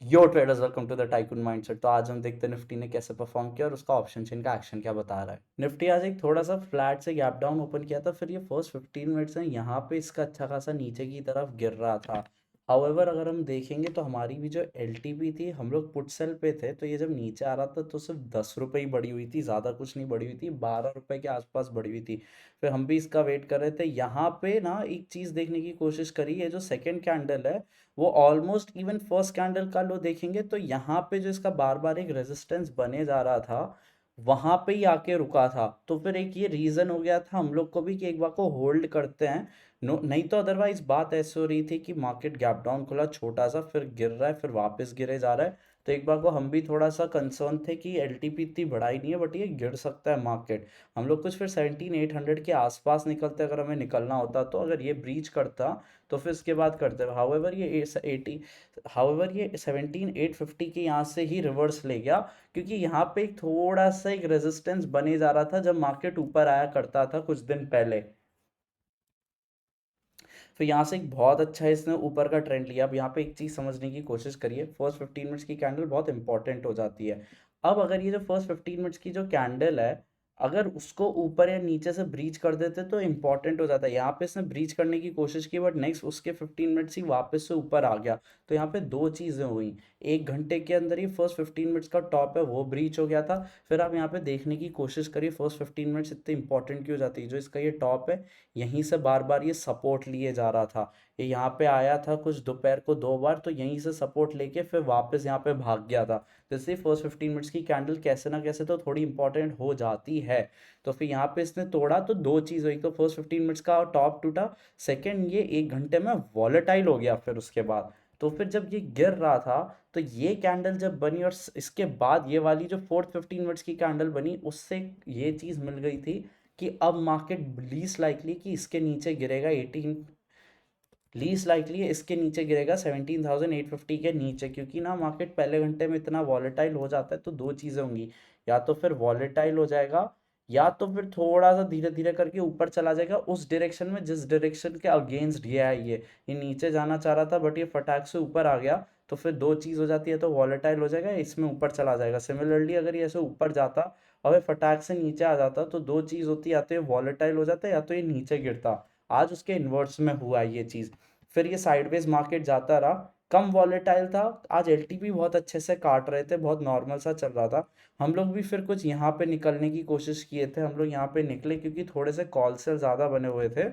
Yo traders, welcome to the tycoon mindset. तो आज हम देखते हैं निफ्टी ने कैसे परफॉर्म किया और उसका ऑप्शन चेन का एक्शन क्या बता रहा है। निफ्टी आज एक थोड़ा सा फ्लैट से गैप डाउन ओपन किया था, फिर ये फर्स्ट 15 मिनट्स में यहाँ पे इसका अच्छा खासा नीचे की तरफ गिर रहा था। हाउएवर अगर हम देखेंगे तो हमारी भी जो एलटीपी थी, हम लोग पुट सेल पे थे, तो ये जब नीचे आ रहा था तो सिर्फ 10 रुपये ही बढ़ी हुई थी, ज़्यादा कुछ नहीं बढ़ी हुई थी, 12 रुपये के आसपास बढ़ी हुई थी। फिर हम भी इसका वेट कर रहे थे। यहाँ पे ना एक चीज़ देखने की कोशिश करी, है जो सेकेंड कैंडल है वो ऑलमोस्ट इवन फर्स्ट कैंडल का लो देखेंगे तो यहाँ पे जो इसका बार बार एक रेजिस्टेंस बने जा रहा था, वहां पे ही आके रुका था। तो फिर एक ये रीजन हो गया था हम लोग को भी कि एक बार को होल्ड करते हैं। नो, नहीं तो अदरवाइज बात ऐसे हो रही थी कि मार्केट गैप डाउन खुला छोटा सा, फिर गिर रहा है, फिर वापस गिरे जा रहा है। तो एक बार को हम भी थोड़ा सा कंसर्न थे कि एलटीपी इतनी बढ़ाई नहीं है, बट ये गिर सकता है मार्केट। हम लोग कुछ फिर 17,800 के आसपास निकलते अगर हमें निकलना होता, तो अगर ये ब्रीच करता तो फिर इसके बाद करते। हाउएवर ये 80, हाउएवर ये 17,850 के यहाँ से ही रिवर्स ले गया, क्योंकि यहाँ पे एक थोड़ा सा एक रेजिस्टेंस बने जा रहा था जब मार्केट ऊपर आया करता था कुछ दिन पहले। फिर यहाँ से एक बहुत अच्छा इसने ऊपर का ट्रेंड लिया। अब यहाँ पे एक चीज़ समझने की कोशिश करिए, फर्स्ट 15 मिनट्स की कैंडल बहुत इंपॉर्टेंट हो जाती है। अब अगर ये जो फर्स्ट 15 मिनट्स की जो कैंडल है, अगर उसको ऊपर या नीचे से ब्रीच कर देते तो इंपॉर्टेंट हो जाता है। यहाँ पे इसने ब्रीच करने की कोशिश की, बट नेक्स्ट उसके 15 मिनट्स ही वापस से ऊपर आ गया। तो यहाँ पे दो चीज़ें हुई, एक घंटे के अंदर ही फर्स्ट 15 मिनट्स का टॉप है वो ब्रीच हो गया था। फिर आप यहाँ पे देखने की कोशिश करिए फर्स्ट 15 मिनट्स इतने इंपॉर्टेंट क्यों हो जाती है। जो इसका ये टॉप है, यहीं से बार बार ये सपोर्ट लिए जा रहा था। ये यहाँ पे आया था कुछ दोपहर को 2 बार, तो यहीं से सपोर्ट लेके फिर वापस यहाँ पे भाग गया था। तो इसलिए फर्स्ट 15 मिनट्स की कैंडल कैसे ना कैसे तो थोड़ी इंपॉर्टेंट हो जाती है। तो फिर यहाँ पे इसने तोड़ा तो दो चीज़ हुई, तो फर्स्ट 15 मिनट्स का टॉप टूटा, सेकेंड ये एक घंटे में वॉलेटाइल हो गया फिर उसके बाद। तो फिर जब ये गिर रहा था, तो ये कैंडल जब बनी और इसके बाद ये वाली जो फोर्थ 15 मिनट्स की कैंडल बनी, उससे ये चीज़ मिल गई थी कि अब मार्केट लीस्ट लाइकली कि इसके नीचे गिरेगा 18, लीस्ट लाइकली है इसके नीचे गिरेगा 17,850 के नीचे, क्योंकि ना मार्केट पहले घंटे में इतना वॉलेटाइल हो जाता है। तो दो चीज़ें होंगी, या तो फिर वॉलेटाइल हो जाएगा, या तो फिर थोड़ा सा धीरे धीरे करके ऊपर चला जाएगा उस डायरेक्शन में जिस डायरेक्शन के अगेंस्ट ये है। ये नीचे जाना चाह रहा था, बट ये फटाक से ऊपर आ गया। तो फिर दो चीज़ हो जाती है, तो वॉलेटाइल हो जाएगा, इसमें ऊपर चला जाएगा। सिमिलरली अगर ये ऐसे ऊपर जाता और ये फटाक से नीचे आ जाता, तो दो चीज़ होती, या तो ये वॉलेटाइल हो जाता या तो ये नीचे गिरता। आज उसके इन्वर्स में हुआ ये चीज़। फिर ये साइडवेज मार्केट जाता रहा, कम वॉलेटाइल था। आज एलटीपी बहुत अच्छे से काट रहे थे, बहुत नॉर्मल सा चल रहा था। हम लोग भी फिर कुछ यहाँ पे निकलने की कोशिश किए थे, हम लोग यहाँ पे निकले क्योंकि थोड़े से कॉल सेल ज़्यादा बने हुए थे।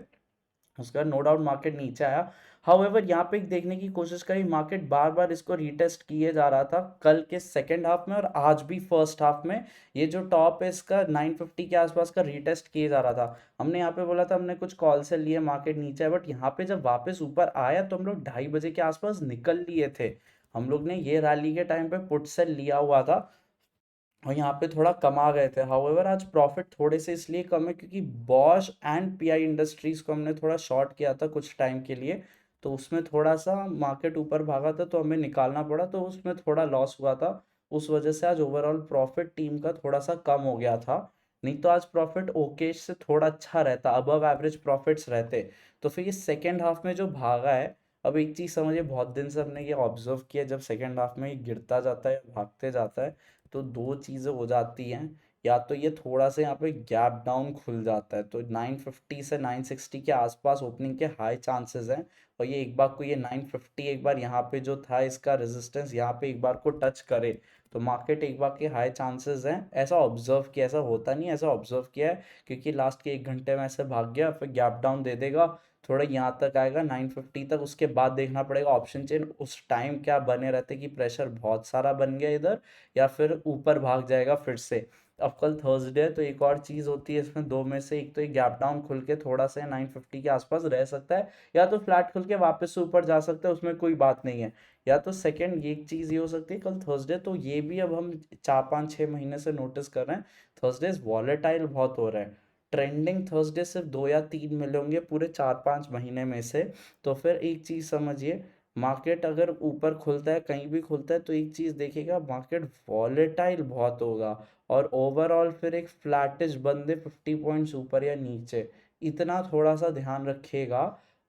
उसके बाद नो डाउट मार्केट नीचे आया। हाउएवर यहाँ पे एक देखने की कोशिश करी, मार्केट बार बार इसको रीटेस्ट किए जा रहा था कल के सेकेंड हाफ में और आज भी फर्स्ट हाफ में। ये जो टॉप है इसका 950 के आसपास का रीटेस्ट किए जा रहा था। हमने यहाँ पे बोला था हमने कुछ कॉल से लिए, मार्केट नीचे है, बट यहाँ पे जब वापस ऊपर आया तो हम लोग 2:30 बजे के आसपास निकल लिए थे। हम लोग ने ये रैली के टाइम पे पुट से लिया हुआ था और यहाँ पे थोड़ा कमा गए थे। हाउएवर आज प्रॉफिट थोड़े से इसलिए कम है क्योंकि बॉश एंड पीआई इंडस्ट्रीज को हमने थोड़ा शॉर्ट किया था कुछ टाइम के लिए। तो उसमें थोड़ा सा मार्केट ऊपर भागा था तो हमें निकालना पड़ा, तो उसमें थोड़ा लॉस हुआ था। उस वजह से आज ओवरऑल प्रॉफिट टीम का थोड़ा सा कम हो गया था। नहीं तो आज प्रॉफिट ओके से थोड़ा अच्छा रहता, अबव एवरेज प्रॉफिट्स रहते। तो फिर ये सेकेंड हाफ में जो भागा है, अब एक चीज़ समझिए, बहुत दिन से हमने ये ऑब्जर्व किया, जब सेकेंड हाफ में ये गिरता जाता है भागते जाता है, तो दो चीज़ें हो जाती हैं। या तो ये थोड़ा सा यहाँ पे गैप डाउन खुल जाता है, तो 950 से 960 के आसपास ओपनिंग के हाई चांसेस हैं। और ये एक बार को ये 950 एक बार यहाँ पे जो था इसका रेजिस्टेंस, यहाँ पे एक बार को टच करे तो मार्केट एक बार के हाई चांसेस हैं। ऐसा ऑब्जर्व किया, ऐसा होता नहीं, ऐसा ऑब्जर्व किया है, क्योंकि लास्ट के एक घंटे में ऐसे भाग गया, फिर गैप डाउन दे देगा, थोड़ा यहाँ तक आएगा 950 तक, उसके बाद देखना पड़ेगा ऑप्शन चेन उस टाइम क्या बने रहते कि प्रेशर बहुत सारा बन गया इधर, या फिर ऊपर भाग जाएगा फिर से। अब कल थर्सडे है, तो एक और चीज़ होती है इसमें, दो में से एक, तो एक गैप डाउन खुल के थोड़ा सा 950 के आसपास रह सकता है, या तो फ्लैट खुल के वापस से ऊपर जा सकता है, उसमें कोई बात नहीं है। या तो सेकंड ये एक चीज़ ये हो सकती है, कल थर्सडे, तो ये भी अब हम 4 5 6 महीने से नोटिस कर रहे हैं, थर्सडेज वॉलेटाइल बहुत हो रहे हैं। ट्रेंडिंग थर्सडे सिर्फ 2 या 3 मिले होंगे पूरे 4 5 महीने में से। तो फिर एक चीज़ समझिए, मार्केट अगर ऊपर खुलता है, कहीं भी खुलता है, तो एक चीज़ देखिएगा, मार्केट वॉलेटाइल बहुत होगा। और ओवरऑल फिर एक फ्लैटिश बंदे 50 पॉइंट्स ऊपर या नीचे, इतना थोड़ा सा ध्यान रखिएगा।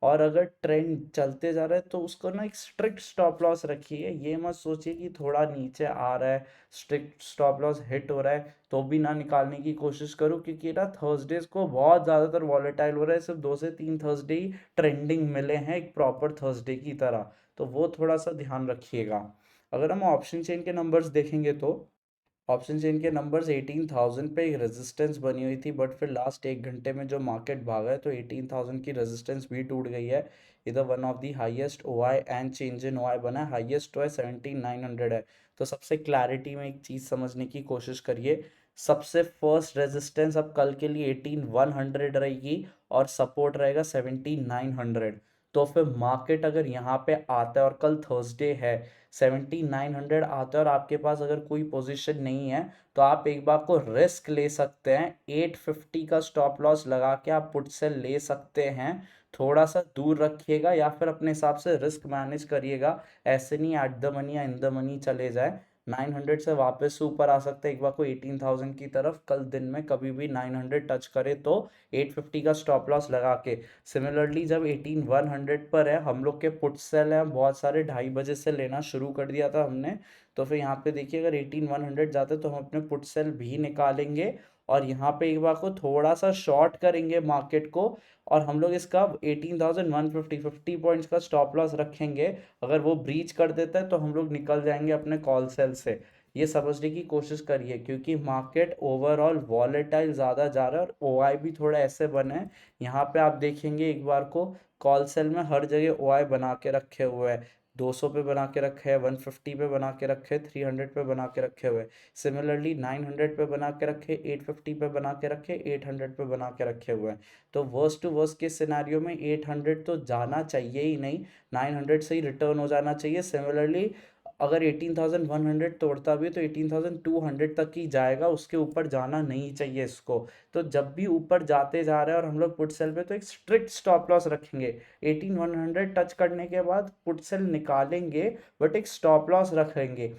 और अगर ट्रेंड चलते जा रहा है तो उसको ना एक स्ट्रिक्ट स्टॉप लॉस रखिए। ये मत सोचिए कि थोड़ा नीचे आ रहा है, स्ट्रिक्ट स्टॉप लॉस हिट हो रहा है तो भी ना निकालने की कोशिश करो, क्योंकि ना थर्सडेज को बहुत ज़्यादातर वॉलेटाइल हो रहा है। सिर्फ 2 से 3 थर्सडे ही ट्रेंडिंग मिले हैं एक प्रॉपर थर्सडे की तरह, तो वो थोड़ा सा ध्यान रखिएगा। अगर हम ऑप्शन चेन के नंबर्स देखेंगे तो ऑप्शन चेन के नंबर्स 18,000 पे एक रेजिस्टेंस बनी हुई थी, बट फिर लास्ट 1 घंटे में जो मार्केट भागा है तो 18,000 की रेजिस्टेंस भी टूट गई है। इधर one of the highest OI and change in OI बना है, हाईएस्ट ओआई 17,900 है। तो सबसे क्लैरिटी में एक चीज़ समझने की कोशिश करिए। सबसे फर्स्ट रेजिस्टेंस अब कल के लिए 18,100 रहेगी और सपोर्ट रहेगा 17,900। तो फिर मार्केट अगर यहाँ पे आता है और कल थर्सडे है, 17,900 आता है और आपके पास अगर कोई पोजीशन नहीं है तो आप एक बार को रिस्क ले सकते हैं। 850 का स्टॉप लॉस लगा के आप पुट सेल ले सकते हैं। थोड़ा सा दूर रखिएगा या फिर अपने हिसाब से रिस्क मैनेज करिएगा। ऐसे नहीं एट द मनी या इन द मनी चले जाए। 900 से वापस से ऊपर आ सकते हैं एक बार को 18,000 की तरफ। कल दिन में कभी भी 900 टच करे तो 850 का स्टॉप लॉस लगा के। सिमिलरली जब 18,100 पर है, हम लोग के पुट सेल हैं बहुत सारे, 2:30 बजे से लेना शुरू कर दिया था हमने। तो फिर यहाँ पे देखिए अगर 18,100 जाते तो हम अपने पुट सेल भी निकालेंगे और यहाँ पे एक बार को थोड़ा सा शॉर्ट करेंगे मार्केट को। और हम लोग इसका 18,150 50 पॉइंट्स का स्टॉप लॉस रखेंगे। अगर वो ब्रीच कर देता है तो हम लोग निकल जाएंगे अपने कॉल सेल से। ये समझने की कोशिश करिए, क्योंकि मार्केट ओवरऑल वॉलेटाइल ज़्यादा जा रहा है और ओआई भी थोड़ा ऐसे बने हैं। यहाँ पे आप देखेंगे एक बार को कॉल सेल में हर जगह ओआई बना के रखे हुए हैं। 200 पे बना के रखे हैं, 150 पे बना के रखे हैं, 300 पे बना के रखे हुए। सिमिलरली 900 पे बना के रखे, 850 पे बना के रखे, 800 पे बना के रखे हुए हैं। तो वर्स्ट टू वर्स्ट के सिनेरियो में 800 तो जाना चाहिए ही नहीं, 900 से ही रिटर्न हो जाना चाहिए। सिमिलरली अगर 18,100 तोड़ता भी तो 18,200 तक ही जाएगा, उसके ऊपर जाना नहीं चाहिए इसको। तो जब भी ऊपर जाते जा रहे हैं और हम लोग पुट सेल पे, तो एक स्ट्रिक्ट स्टॉप लॉस रखेंगे। 18,100 टच करने के बाद पुट सेल निकालेंगे, बट एक स्टॉप लॉस रखेंगे।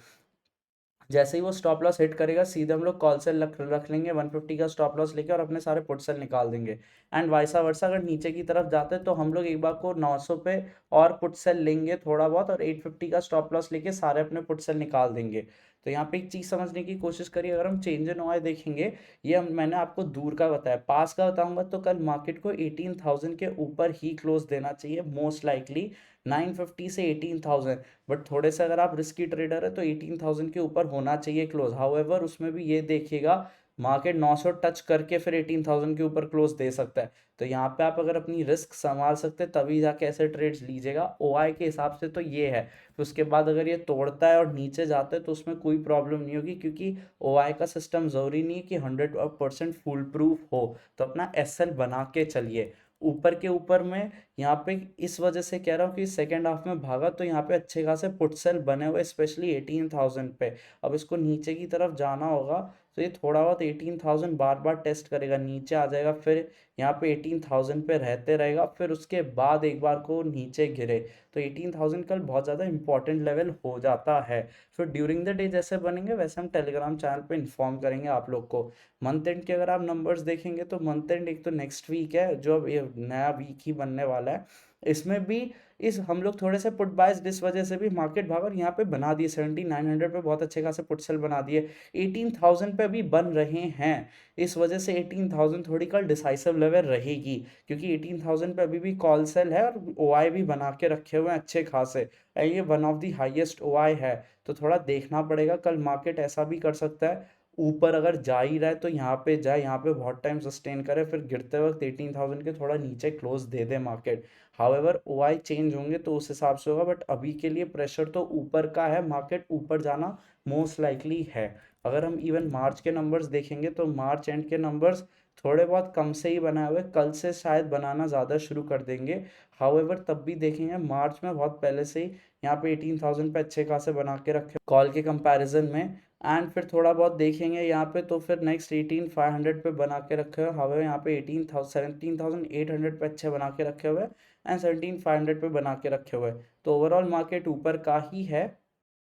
जैसे ही वो स्टॉप लॉस हिट करेगा सीधे हम लोग कॉल सेल रख लेंगे 150 का स्टॉप लॉस लेके और अपने सारे पुट सेल निकाल देंगे। एंड वाइसा वर्सा अगर नीचे की तरफ जाते हैं तो हम लोग एक बार को 900 पे और पुट सेल लेंगे थोड़ा बहुत, और 850 का स्टॉप लॉस लेके सारे अपने पुट सेल निकाल देंगे। तो यहाँ पे एक चीज़ समझने की कोशिश करिए। अगर हम चेंज इन ओआई देखेंगे, ये मैंने आपको दूर का बताया, पास का बताऊंगा तो कल मार्केट को 18,000 के ऊपर ही क्लोज देना चाहिए मोस्ट लाइकली, 950 से 18,000। बट थोड़े से अगर आप रिस्की ट्रेडर है तो 18,000 के ऊपर होना चाहिए क्लोज। हाउएवर उसमें भी ये देखिएगा मार्केट 900 टच करके फिर 18,000 के ऊपर क्लोज दे सकता है। तो यहाँ पे आप अगर अपनी रिस्क संभाल सकते हैं तभी जाके ऐसे ट्रेड्स लीजिएगा। ओआई के हिसाब से तो ये है। फिर उसके बाद अगर ये तोड़ता है और नीचे जाता है तो उसमें कोई प्रॉब्लम नहीं होगी, क्योंकि ओआई का सिस्टम ज़रूरी नहीं है कि 100% फुल प्रूफ हो। तो अपना एसएल बना के चलिए। ऊपर के ऊपर में यहाँ पे इस वजह से कह रहा हूँ कि सेकेंड हाफ में भागा तो यहाँ पे अच्छे खासे पुट सेल बने हुए, स्पेशली 18,000 पे। अब इसको नीचे की तरफ जाना होगा तो ये थोड़ा बहुत 18,000 बार बार टेस्ट करेगा, नीचे आ जाएगा, फिर यहाँ पे 18,000 पे रहते रहेगा, फिर उसके बाद एक बार को नीचे गिरे। तो 18,000 कल बहुत ज़्यादा इंपॉर्टेंट लेवल हो जाता है। फिर ड्यूरिंग द डे जैसे बनेंगे वैसे हम टेलीग्राम चैनल पे इन्फॉर्म करेंगे आप लोग को। मंथ एंड के अगर आप नंबर्स देखेंगे तो मंथ एंड एक तो नेक्स्ट वीक है जो अब ये नया वीक ही बनने वाला है। इसमें भी इस हम लोग थोड़े से पुट बायस इस वजह से भी मार्केट भागा और यहाँ पे बना दिए 17,900 पे बहुत अच्छे खासे पुट सेल बना दिए। 18,000 पे भी बन रहे हैं, इस वजह से 18,000 थोड़ी कल डिसाइसिव लेवल रहेगी, क्योंकि 18,000 पे अभी भी कॉल सेल है और ओआई भी बना के रखे हुए हैं अच्छे खासे। ये one of the highest OI है। तो थोड़ा देखना पड़ेगा, कल मार्केट ऐसा भी कर सकता है ऊपर अगर जा ही रहा है तो यहाँ पे जाए, यहाँ पे बहुत टाइम सस्टेन करे, फिर गिरते वक्त 18,000 के थोड़ा नीचे क्लोज दे दे मार्केट। हाउएवर ओआई चेंज होंगे तो उस हिसाब से होगा, बट अभी के लिए प्रेशर तो ऊपर का है, मार्केट ऊपर जाना मोस्ट लाइकली है। अगर हम इवन मार्च के नंबर्स देखेंगे तो मार्च एंड के नंबर्स थोड़े बहुत कम से ही बनाए हुए, कल से शायद बनाना ज़्यादा शुरू कर देंगे। हाउएवर तब भी देखेंगे मार्च में बहुत पहले से ही यहाँ पे 18,000 पे अच्छे खासे बना के रखे कॉल के कंपैरिजन में। एंड फिर थोड़ा बहुत देखेंगे यहाँ पे तो फिर नेक्स्ट 18,500 पे बना के रखे हुए, हवे यहाँ पे 17,800 पे अच्छे बना के रखे हुए एंड 17,500 पे बना के रखे हुए। तो ओवरऑल मार्केट ऊपर का ही है।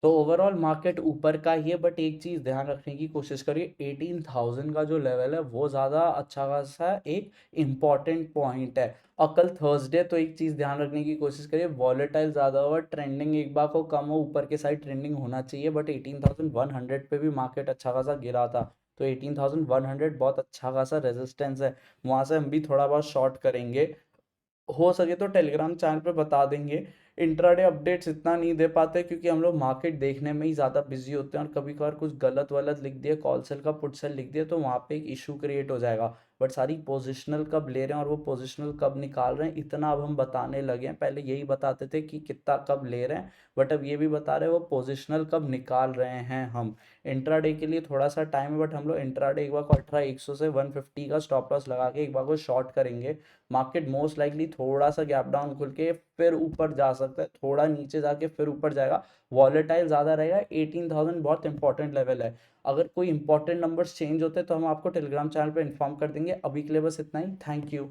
तो ओवरऑल मार्केट ऊपर का ही है, बट एक चीज़ ध्यान रखने की कोशिश करिए, 18,000 का जो लेवल है वो ज़्यादा अच्छा खासा एक इम्पॉर्टेंट पॉइंट है। और कल थर्सडे, तो एक चीज़ ध्यान रखने की कोशिश करिए, वॉलेटाइल ज़्यादा हुआ, ट्रेंडिंग एक बार को कम हो, ऊपर के साइड ट्रेंडिंग होना चाहिए, बट 18,100 पे भी मार्केट अच्छा खासा गिरा था। तो 18,100 बहुत अच्छा खासा रेजिस्टेंस है, वहाँ से हम भी थोड़ा बहुत शॉर्ट करेंगे। हो सके तो टेलीग्राम चैनल पे बता देंगे। इंट्राडे अपडेट्स इतना नहीं दे पाते क्योंकि हम लोग मार्केट देखने में ही ज़्यादा बिजी होते हैं, और कभी कभार कुछ गलत वलत लिख दिया, कॉल सेल का पुट सेल लिख दिया, तो वहाँ पे एक इशू क्रिएट हो जाएगा। बट सारी पोजिशनल कब ले रहे हैं और वो पोजिशनल कब निकाल रहे हैं, इतना अब हम बताने लगे हैं। पहले यही बताते थे कि कितना कब ले रहे हैं, बट अब ये भी बता रहे हैं वो पोजिशनल कब निकाल रहे हैं हम। इंट्राडे के लिए थोड़ा सा टाइम है, बट हम लोग इंट्राडे एक बार को 18,100 से 150 का स्टॉप लॉस लगा के एक बार को शॉर्ट करेंगे। मार्केट मोस्ट लाइकली थोड़ा सा गैप डाउन खुल के फिर ऊपर जा सकता है, थोड़ा नीचे जाके फिर ऊपर जाएगा। वॉलेटाइल ज़्यादा रहेगा, 18,000 बहुत इंपॉर्टेंट लेवल है। अगर कोई इंपॉर्टेंट नंबर्स चेंज होते हैं तो हम आपको टेलीग्राम चैनल पे इन्फॉर्म कर देंगे। अभी के लिए बस इतना ही, थैंक यू।